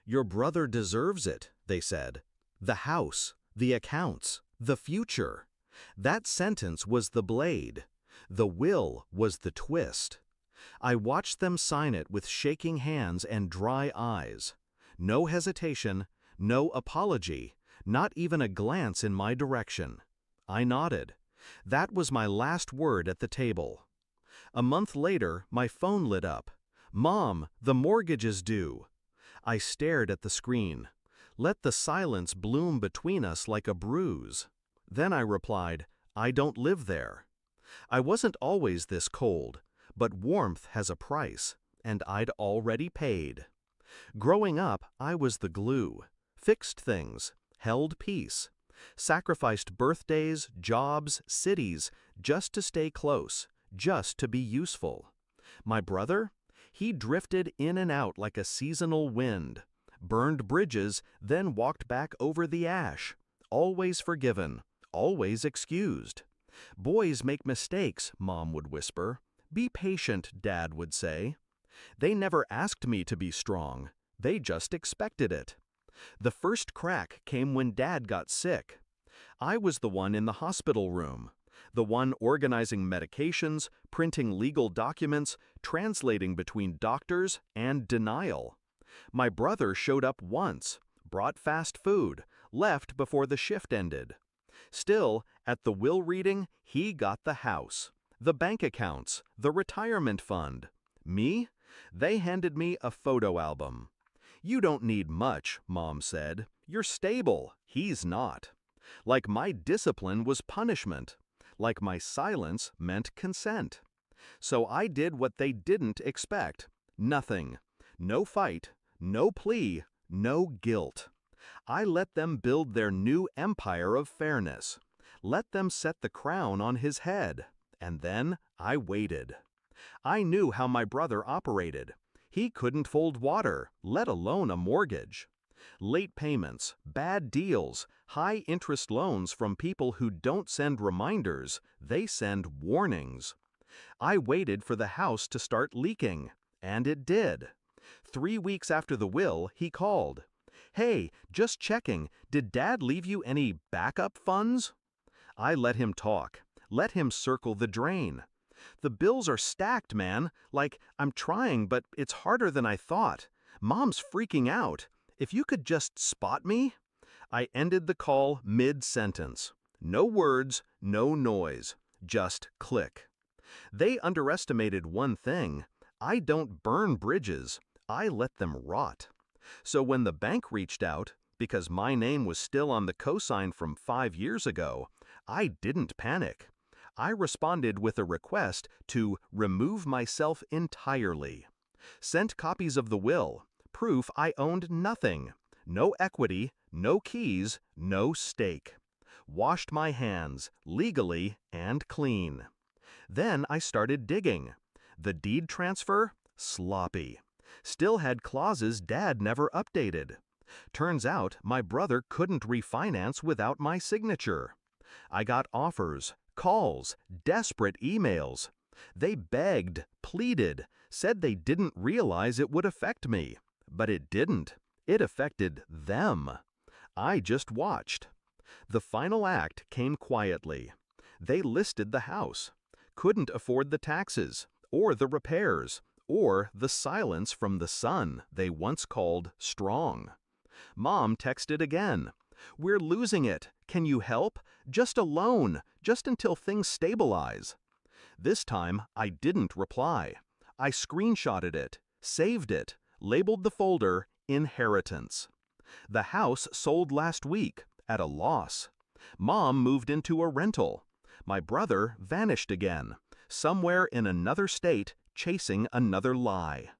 "Your brother deserves it," they said. "The house, the accounts, the future." That sentence was the blade. The will was the twist. I watched them sign it with shaking hands and dry eyes. No hesitation, no apology, not even a glance in my direction. I nodded. That was my last word at the table. A month later, my phone lit up. "Mom, the mortgage is due." I stared at the screen. Let the silence bloom between us like a bruise. Then I replied, "I don't live there." I wasn't always this cold, but warmth has a price, and I'd already paid. Growing up, I was the glue, fixed things, held peace, sacrificed birthdays, jobs, cities, just to stay close, just to be useful. My brother? He drifted in and out like a seasonal wind, burned bridges, then walked back over the ash, always forgiven, always excused. "Boys make mistakes," Mom would whisper. "Be patient," Dad would say. They never asked me to be strong. They just expected it. The first crack came when Dad got sick. I was the one in the hospital room, the one organizing medications, printing legal documents, translating between doctors, and denial. My brother showed up once, brought fast food, left before the shift ended. Still, at the will reading, he got the house, the bank accounts, the retirement fund. Me? They handed me a photo album. "You don't need much," Mom said. "You're stable." He's not. Like my discipline was punishment. Like my silence meant consent. So I did what they didn't expect. Nothing. No fight, no plea, no guilt. I let them build their new empire of fairness. Let them set the crown on his head. And then I waited. I knew how my brother operated. He couldn't fold water, let alone a mortgage. Late payments, bad deals, high-interest loans from people who don't send reminders, they send warnings. I waited for the house to start leaking, and it did. 3 weeks after the will, he called. "Hey, just checking, did Dad leave you any backup funds?" I let him talk, let him circle the drain. "The bills are stacked, man. Like, I'm trying, but it's harder than I thought. Mom's freaking out. If you could just spot me?" I ended the call mid-sentence. No words, no noise, just click. They underestimated one thing. I don't burn bridges. I let them rot. So when the bank reached out, because my name was still on the cosign from 5 years ago, I didn't panic. I responded with a request to remove myself entirely. Sent copies of the will, proof I owned nothing. No equity, no keys, no stake. Washed my hands, legally and clean. Then I started digging. The deed transfer? Sloppy. Still had clauses Dad never updated. Turns out my brother couldn't refinance without my signature. I got offers, calls, desperate emails. They begged, pleaded, said they didn't realize it would affect me. But it didn't. It affected them. I just watched. The final act came quietly. They listed the house. Couldn't afford the taxes, or the repairs, or the silence from the son they once called strong. Mom texted again. "We're losing it. Can you help? Just a loan, just until things stabilize." This time, I didn't reply. I screenshotted it, saved it, labeled the folder Inheritance. The house sold last week, at a loss. Mom moved into a rental. My brother vanished again, somewhere in another state, chasing another lie.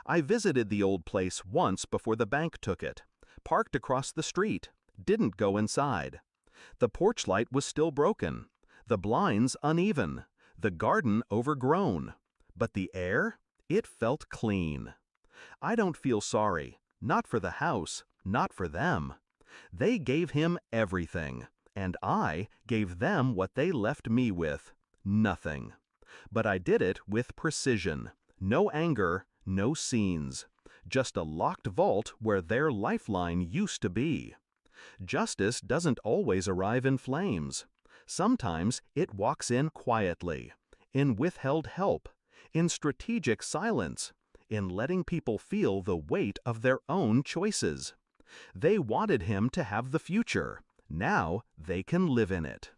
I visited the old place once before the bank took it, parked across the street, didn't go inside. The porch light was still broken, the blinds uneven, the garden overgrown. But the air? It felt clean. I don't feel sorry, not for the house, not for them. They gave him everything, and I gave them what they left me with, nothing. But I did it with precision, no anger, no scenes. just a locked vault where their lifeline used to be. Justice doesn't always arrive in flames. Sometimes it walks in quietly, in withheld help, in strategic silence, in letting people feel the weight of their own choices. They wanted him to have the future. Now they can live in it.